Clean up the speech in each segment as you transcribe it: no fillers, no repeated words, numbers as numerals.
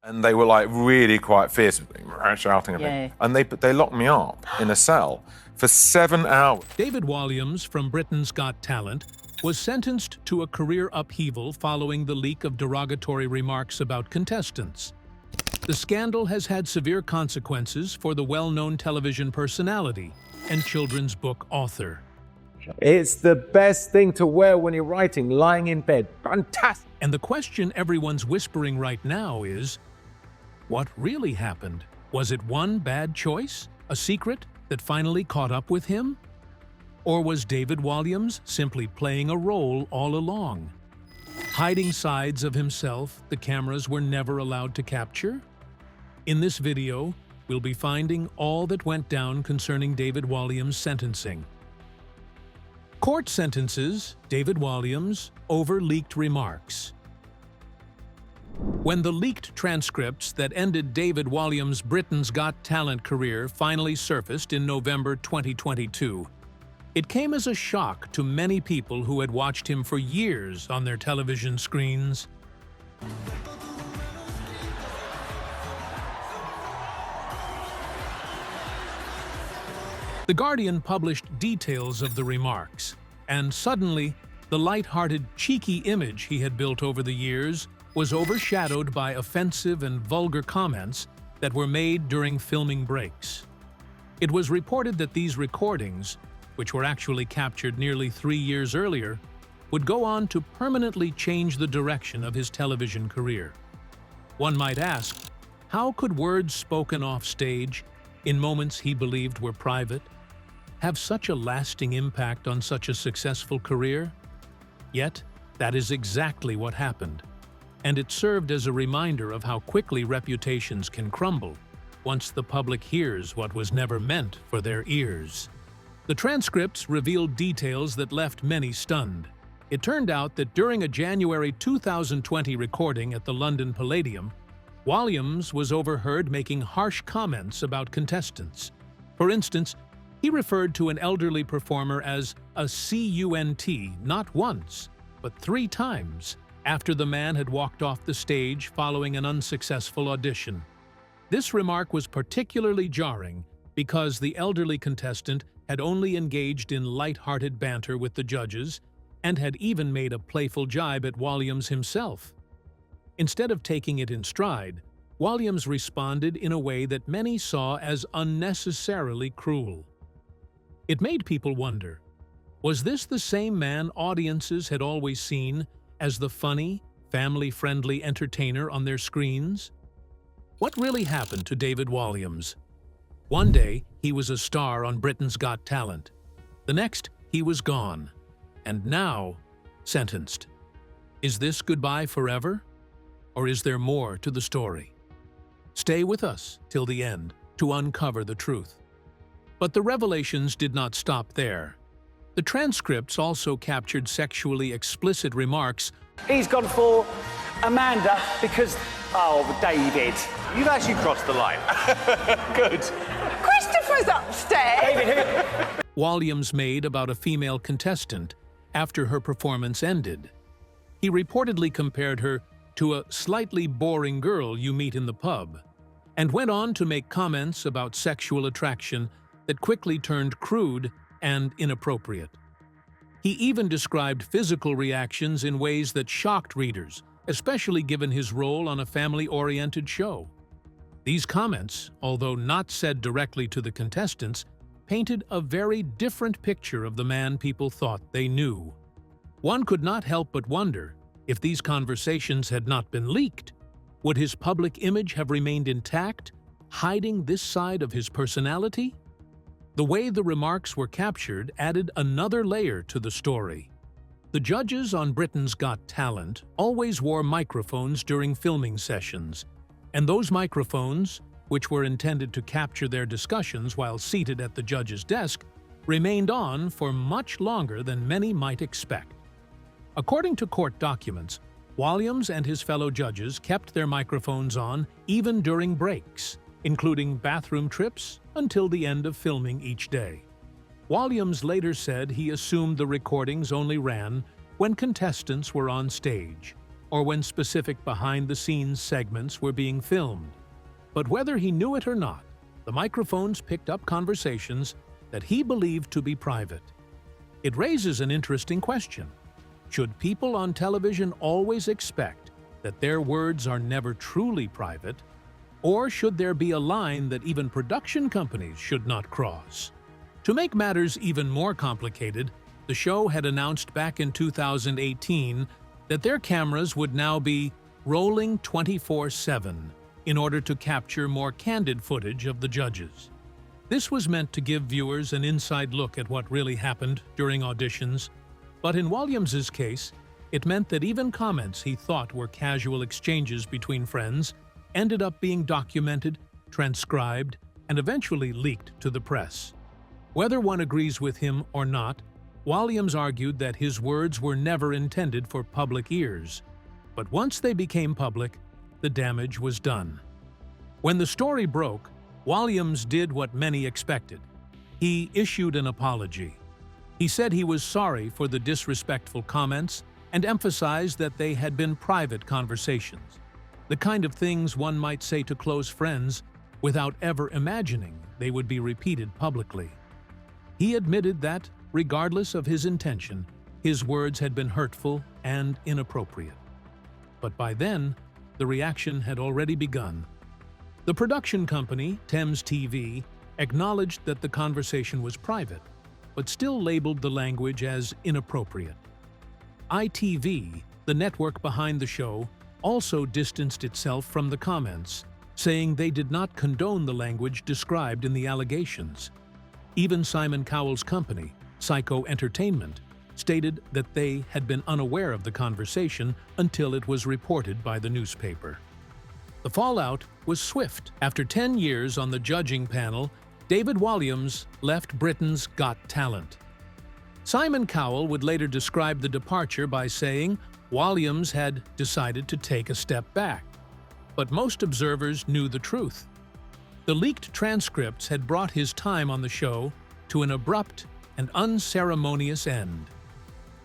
And they were like really quite fierce, shouting at me. And they locked me up in a cell for 7 hours. David Walliams from Britain's Got Talent was sentenced to a career upheaval following the leak of derogatory remarks about contestants. The scandal has had severe consequences for the well-known television personality and children's book author. It's the best thing to wear when you're writing, lying in bed. Fantastic! And the question everyone's whispering right now is, what really happened? Was it one bad choice, a secret that finally caught up with him? Or was David Walliams simply playing a role all along? Hiding sides of himself the cameras were never allowed to capture? In this video, we'll be finding all that went down concerning David Walliams' sentencing. Court sentences David Walliams over leaked remarks. When the leaked transcripts that ended David Walliams' Britain's Got Talent career finally surfaced in November 2022, it came as a shock to many people who had watched him for years on their television screens. The Guardian published details of the remarks, and suddenly, the light-hearted, cheeky image he had built over the years was overshadowed by offensive and vulgar comments that were made during filming breaks. It was reported that these recordings, which were actually captured nearly 3 years earlier, would go on to permanently change the direction of his television career. One might ask, how could words spoken off stage, in moments he believed were private, have such a lasting impact on such a successful career? Yet, that is exactly what happened, and it served as a reminder of how quickly reputations can crumble once the public hears what was never meant for their ears. The transcripts revealed details that left many stunned. It turned out that during a January 2020 recording at the London Palladium, Walliams was overheard making harsh comments about contestants. For instance, he referred to an elderly performer as a cunt not once, but 3 times after the man had walked off the stage following an unsuccessful audition. This remark was particularly jarring because the elderly contestant had only engaged in light-hearted banter with the judges and had even made a playful jibe at Walliams himself. Instead of taking it in stride, Walliams responded in a way that many saw as unnecessarily cruel. It made people wonder, was this the same man audiences had always seen as the funny, family-friendly entertainer on their screens? What really happened to David Walliams? One day, he was a star on Britain's Got Talent. The next, he was gone. And now, sentenced. Is this goodbye forever? Or is there more to the story? Stay with us till the end to uncover the truth. But the revelations did not stop there. The transcripts also captured sexually explicit remarks. He's gone for Amanda because, oh, David. You've actually crossed the line. Good. Christopher's upstairs. David, Walliams made about a female contestant after her performance ended. He reportedly compared her to a slightly boring girl you meet in the pub, and went on to make comments about sexual attraction that quickly turned crude and inappropriate. He even described physical reactions in ways that shocked readers, especially given his role on a family-oriented show. These comments, although not said directly to the contestants, painted a very different picture of the man people thought they knew. One could not help but wonder, if these conversations had not been leaked, would his public image have remained intact, hiding this side of his personality? The way the remarks were captured added another layer to the story. The judges on Britain's Got Talent always wore microphones during filming sessions, and those microphones, which were intended to capture their discussions while seated at the judge's desk, remained on for much longer than many might expect. According to court documents, Walliams and his fellow judges kept their microphones on even during breaks, including bathroom trips, until the end of filming each day. Walliams later said he assumed the recordings only ran when contestants were on stage, or when specific behind-the-scenes segments were being filmed. But whether he knew it or not, the microphones picked up conversations that he believed to be private. It raises an interesting question. Should people on television always expect that their words are never truly private, or should there be a line that even production companies should not cross? To make matters even more complicated, the show had announced back in 2018 that their cameras would now be rolling 24/7 in order to capture more candid footage of the judges. This was meant to give viewers an inside look at what really happened during auditions, but in Walliams's case, it meant that even comments he thought were casual exchanges between friends ended up being documented, transcribed, and eventually leaked to the press. Whether one agrees with him or not, Walliams argued that his words were never intended for public ears, but once they became public, the damage was done. When the story broke, Walliams did what many expected. He issued an apology. He said he was sorry for the disrespectful comments and emphasized that they had been private conversations, the kind of things one might say to close friends without ever imagining they would be repeated publicly. He admitted that, regardless of his intention, his words had been hurtful and inappropriate. But by then, the reaction had already begun. The production company, Thames TV, acknowledged that the conversation was private, but still labeled the language as inappropriate. ITV, the network behind the show, also distanced itself from the comments, saying they did not condone the language described in the allegations. Even Simon Cowell's company, Psycho Entertainment, stated that they had been unaware of the conversation until it was reported by the newspaper. The fallout was swift. After 10 years on the judging panel, David Walliams left Britain's Got Talent. Simon Cowell would later describe the departure by saying Walliams had decided to take a step back. But most observers knew the truth. The leaked transcripts had brought his time on the show to an abrupt and unceremonious end.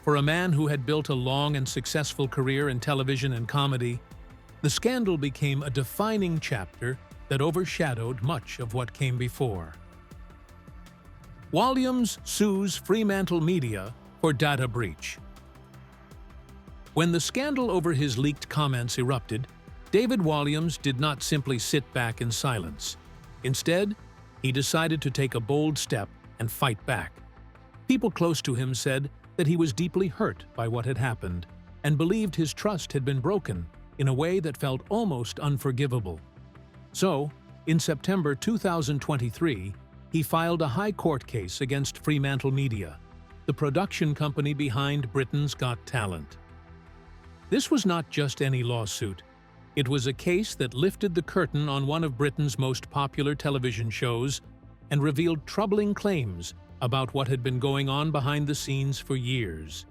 For a man who had built a long and successful career in television and comedy, the scandal became a defining chapter that overshadowed much of what came before. Walliams sues Fremantle Media for data breach. When the scandal over his leaked comments erupted, David Walliams did not simply sit back in silence. Instead, he decided to take a bold step and fight back. People close to him said that he was deeply hurt by what had happened and believed his trust had been broken in a way that felt almost unforgivable. So, in September 2023, he filed a high court case against Fremantle Media, the production company behind Britain's Got Talent. This was not just any lawsuit. It was a case that lifted the curtain on one of Britain's most popular television shows and revealed troubling claims about what had been going on behind the scenes for years.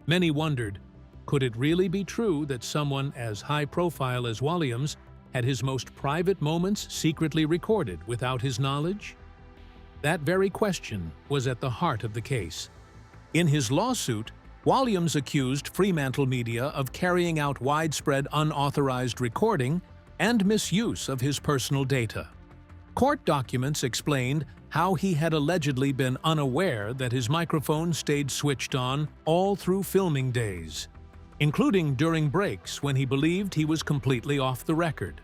Many wondered, could it really be true that someone as high-profile as Walliams had his most private moments secretly recorded without his knowledge? That very question was at the heart of the case. In his lawsuit, Walliams accused Fremantle Media of carrying out widespread unauthorized recording and misuse of his personal data. Court documents explained how he had allegedly been unaware that his microphone stayed switched on all through filming days, including during breaks when he believed he was completely off the record.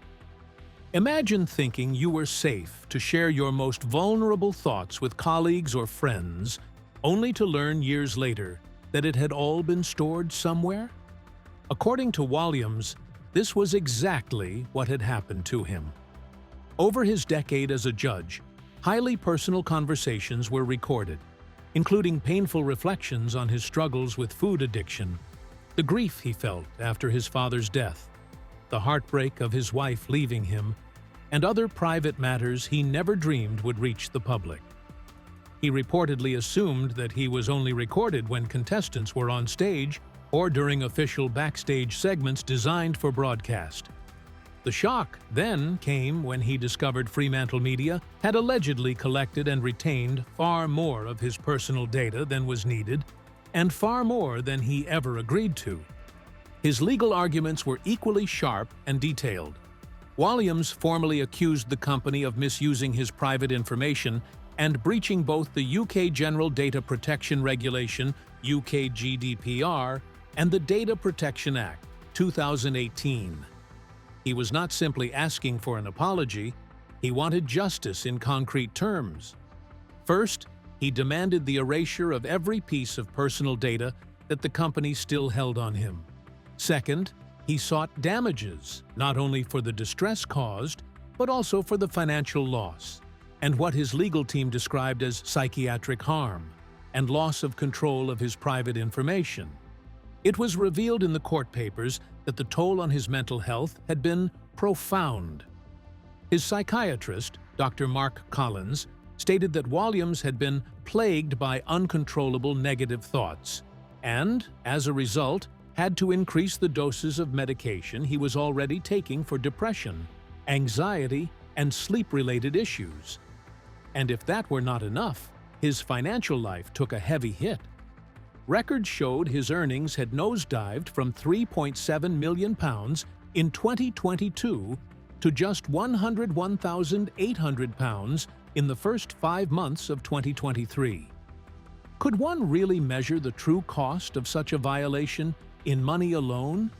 Imagine thinking you were safe to share your most vulnerable thoughts with colleagues or friends, only to learn years later that it had all been stored somewhere? According to Walliams, this was exactly what had happened to him. Over his decade as a judge, highly personal conversations were recorded, including painful reflections on his struggles with food addiction, the grief he felt after his father's death, the heartbreak of his wife leaving him, and other private matters he never dreamed would reach the public. He reportedly assumed that he was only recorded when contestants were on stage or during official backstage segments designed for broadcast. The shock then came when he discovered Fremantle Media had allegedly collected and retained far more of his personal data than was needed, and far more than he ever agreed to. His legal arguments were equally sharp and detailed. Walliams formally accused the company of misusing his private information and breaching both the UK General Data Protection Regulation, UK GDPR, and the Data Protection Act, 2018. He was not simply asking for an apology, he wanted justice in concrete terms. First, he demanded the erasure of every piece of personal data that the company still held on him. Second, he sought damages, not only for the distress caused, but also for the financial loss, and what his legal team described as psychiatric harm, and loss of control of his private information. It was revealed in the court papers that the toll on his mental health had been profound. His psychiatrist, Dr. Mark Collins, stated that Walliams had been plagued by uncontrollable negative thoughts, and, as a result, had to increase the doses of medication he was already taking for depression, anxiety, and sleep-related issues. And if that were not enough, his financial life took a heavy hit. Records showed his earnings had nosedived from £3.7 million in 2022 to just £101,800 in the first 5 months of 2023. Could one really measure the true cost of such a violation in money alone?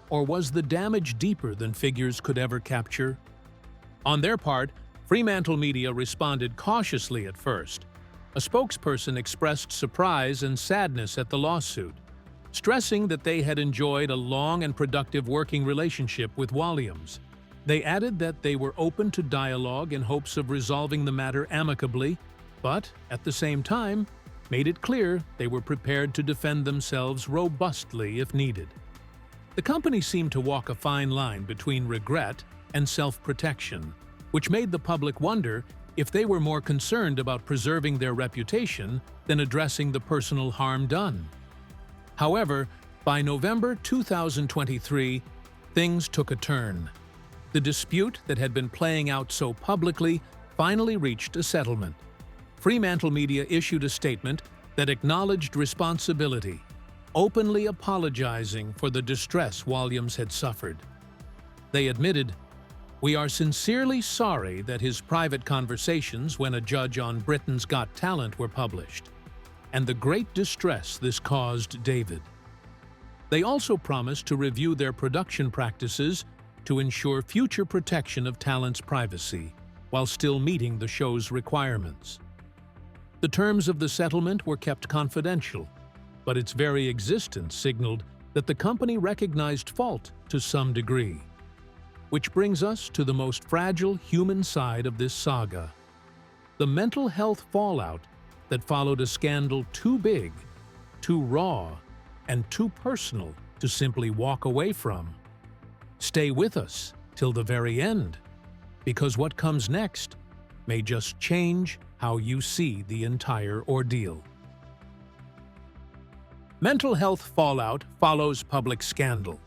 Or was the damage deeper than figures could ever capture? On their part, Fremantle Media responded cautiously at first. A spokesperson expressed surprise and sadness at the lawsuit, stressing that they had enjoyed a long and productive working relationship with Walliams. They added that they were open to dialogue in hopes of resolving the matter amicably, but, at the same time, made it clear they were prepared to defend themselves robustly if needed. The company seemed to walk a fine line between regret and self-protection, which made the public wonder if they were more concerned about preserving their reputation than addressing the personal harm done. However, by November 2023, things took a turn. The dispute that had been playing out so publicly finally reached a settlement. Fremantle Media issued a statement that acknowledged responsibility, openly apologizing for the distress Walliams had suffered. They admitted, "We are sincerely sorry that his private conversations when a judge on Britain's Got Talent were published, and the great distress this caused David." They also promised to review their production practices to ensure future protection of talent's privacy, while still meeting the show's requirements. The terms of the settlement were kept confidential, but its very existence signaled that the company recognized fault to some degree. Which brings us to the most fragile human side of this saga: the mental health fallout that followed a scandal too big, too raw, and too personal to simply walk away from. Stay with us till the very end, because what comes next may just change how you see the entire ordeal. Mental health fallout follows public scandal.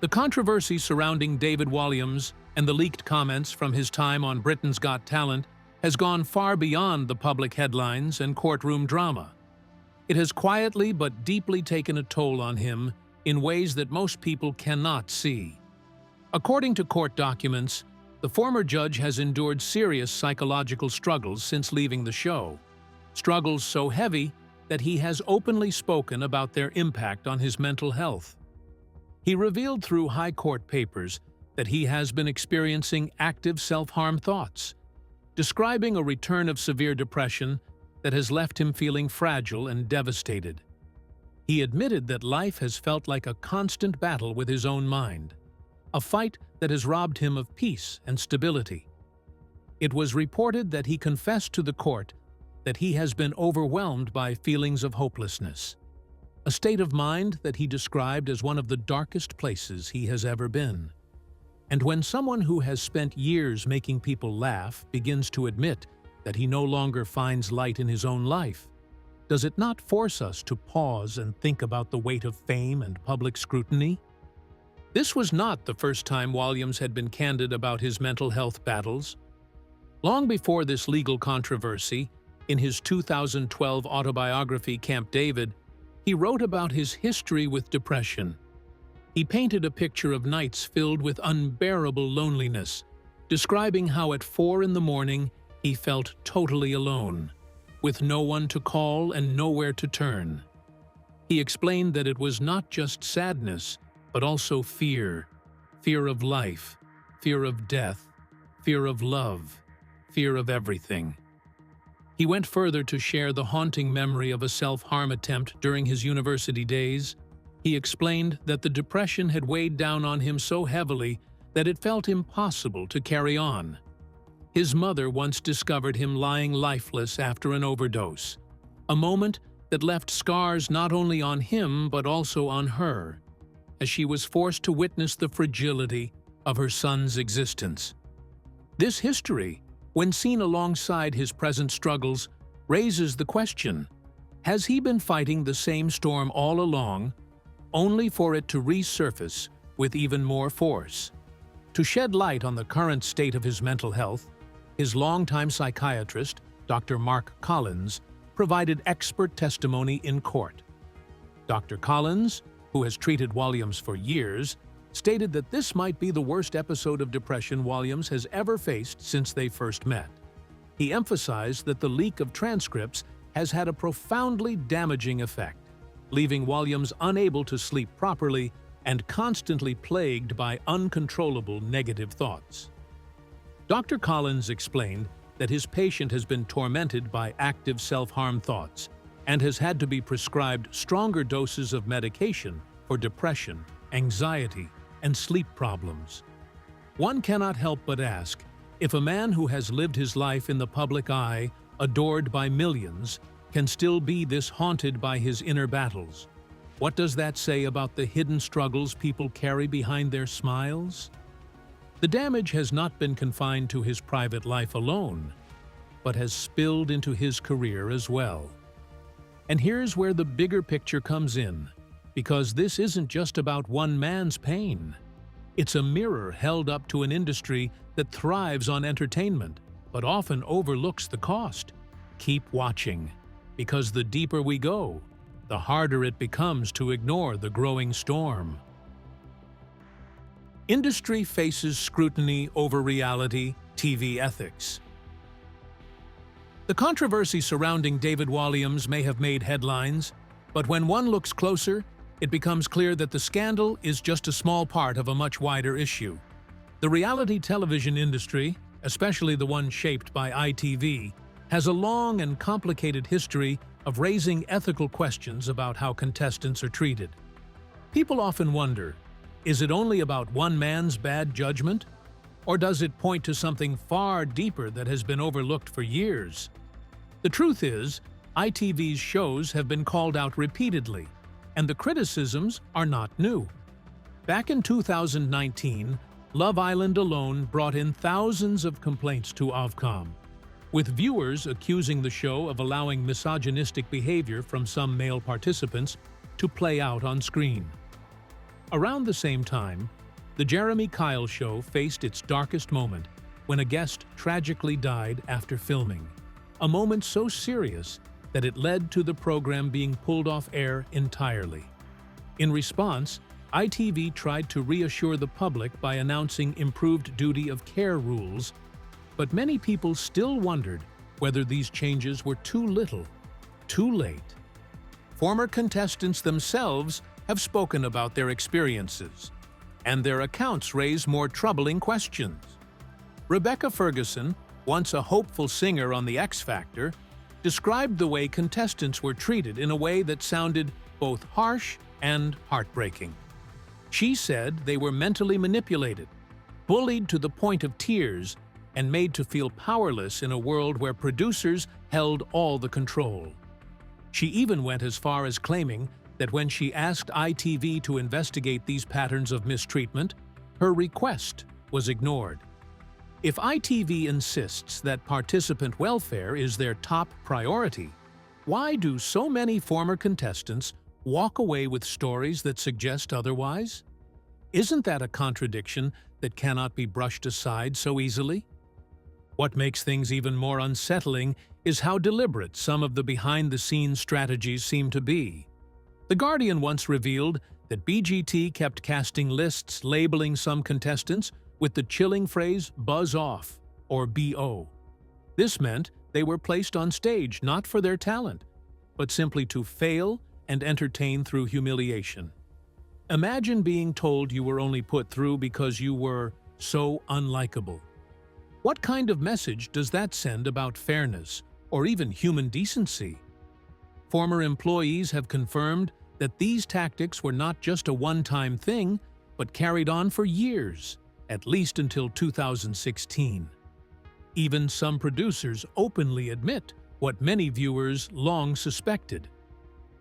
The controversy surrounding David Walliams and the leaked comments from his time on Britain's Got Talent has gone far beyond the public headlines and courtroom drama. It has quietly but deeply taken a toll on him in ways that most people cannot see. According to court documents, the former judge has endured serious psychological struggles since leaving the show, struggles so heavy that he has openly spoken about their impact on his mental health. He revealed through high court papers that he has been experiencing active self-harm thoughts, describing a return of severe depression that has left him feeling fragile and devastated. He admitted that life has felt like a constant battle with his own mind, a fight that has robbed him of peace and stability. It was reported that he confessed to the court that he has been overwhelmed by feelings of hopelessness, a state of mind that he described as one of the darkest places he has ever been. And when someone who has spent years making people laugh begins to admit that he no longer finds light in his own life, does it not force us to pause and think about the weight of fame and public scrutiny? This was not the first time Walliams had been candid about his mental health battles. Long before this legal controversy, in his 2012 autobiography Camp David, He wrote about his history with depression. He painted a picture of nights filled with unbearable loneliness, describing how at 4 in the morning he felt totally alone, with no one to call and nowhere to turn. He explained that it was not just sadness, but also fear of life, fear of death, fear of love, fear of everything. He went further to share the haunting memory of a self-harm attempt during his university days. He explained that the depression had weighed down on him so heavily that it felt impossible to carry on. His mother once discovered him lying lifeless after an overdose, a moment that left scars not only on him but also on her, as she was forced to witness the fragility of her son's existence. This history, when seen alongside his present struggles, raises the question: has he been fighting the same storm all along, only for it to resurface with even more force? To shed light on the current state of his mental health, his longtime psychiatrist, Dr. Mark Collins, provided expert testimony in court. Dr. Collins, who has treated Walliams for years, stated that this might be the worst episode of depression Walliams has ever faced since they first met. He emphasized that the leak of transcripts has had a profoundly damaging effect, leaving Walliams unable to sleep properly and constantly plagued by uncontrollable negative thoughts. Dr. Collins explained that his patient has been tormented by active self-harm thoughts and has had to be prescribed stronger doses of medication for depression, anxiety, and sleep problems. One cannot help but ask, if a man who has lived his life in the public eye, adored by millions, can still be this haunted by his inner battles, what does that say about the hidden struggles people carry behind their smiles? The damage has not been confined to his private life alone, but has spilled into his career as well. And here's where the bigger picture comes in, because this isn't just about one man's pain. It's a mirror held up to an industry that thrives on entertainment, but often overlooks the cost. Keep watching, because the deeper we go, the harder it becomes to ignore the growing storm. Industry faces scrutiny over reality TV ethics. The controversy surrounding David Walliams may have made headlines, but when one looks closer, it becomes clear that the scandal is just a small part of a much wider issue. The reality television industry, especially the one shaped by ITV, has a long and complicated history of raising ethical questions about how contestants are treated. People often wonder, is it only about one man's bad judgment? Or does it point to something far deeper that has been overlooked for years? The truth is, ITV's shows have been called out repeatedly, and the criticisms are not new. Back in 2019, Love Island alone brought in thousands of complaints to Ofcom, with viewers accusing the show of allowing misogynistic behavior from some male participants to play out on screen. Around the same time, The Jeremy Kyle Show faced its darkest moment when a guest tragically died after filming, a moment so serious that it led to the program being pulled off air entirely. In response, ITV tried to reassure the public by announcing improved duty of care rules, but many people still wondered whether these changes were too little, too late. Former contestants themselves have spoken about their experiences, and their accounts raise more troubling questions. Rebecca Ferguson, once a hopeful singer on The X Factor, described the way contestants were treated in a way that sounded both harsh and heartbreaking. She said they were mentally manipulated, bullied to the point of tears, and made to feel powerless in a world where producers held all the control. She even went as far as claiming that when she asked ITV to investigate these patterns of mistreatment, her request was ignored. If ITV insists that participant welfare is their top priority, why do so many former contestants walk away with stories that suggest otherwise? Isn't that a contradiction that cannot be brushed aside so easily? What makes things even more unsettling is how deliberate some of the behind-the-scenes strategies seem to be. The Guardian once revealed that BGT kept casting lists labeling some contestants with the chilling phrase "buzz off" or BO. This meant they were placed on stage not for their talent, but simply to fail and entertain through humiliation. Imagine being told you were only put through because you were so unlikable. What kind of message does that send about fairness or even human decency? Former employees have confirmed that these tactics were not just a one-time thing, but carried on for years, at least until 2016. Even some producers openly admit what many viewers long suspected.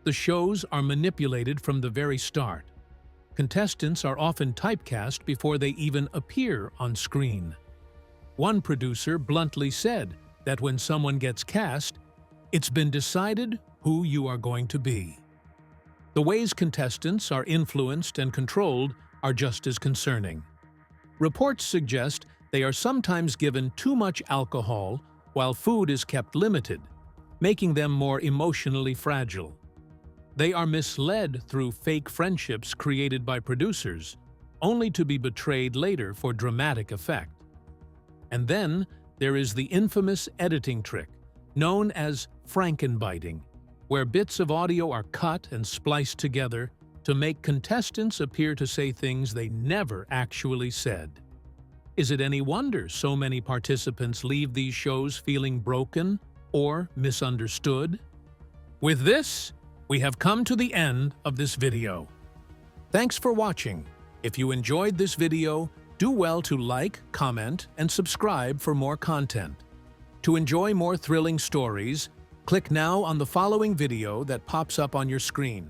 The shows are manipulated from the very start. Contestants are often typecast before they even appear on screen. One producer bluntly said that when someone gets cast, it's been decided who you are going to be. The ways contestants are influenced and controlled are just as concerning. Reports suggest they are sometimes given too much alcohol while food is kept limited, making them more emotionally fragile. They are misled through fake friendships created by producers, only to be betrayed later for dramatic effect. And then there is the infamous editing trick, known as frankenbiting, where bits of audio are cut and spliced together to make contestants appear to say things they never actually said. Is it any wonder so many participants leave these shows feeling broken or misunderstood? With this, we have come to the end of this video. Thanks for watching. If you enjoyed this video, do well to like, comment, and subscribe for more content. To enjoy more thrilling stories, click now on the following video that pops up on your screen.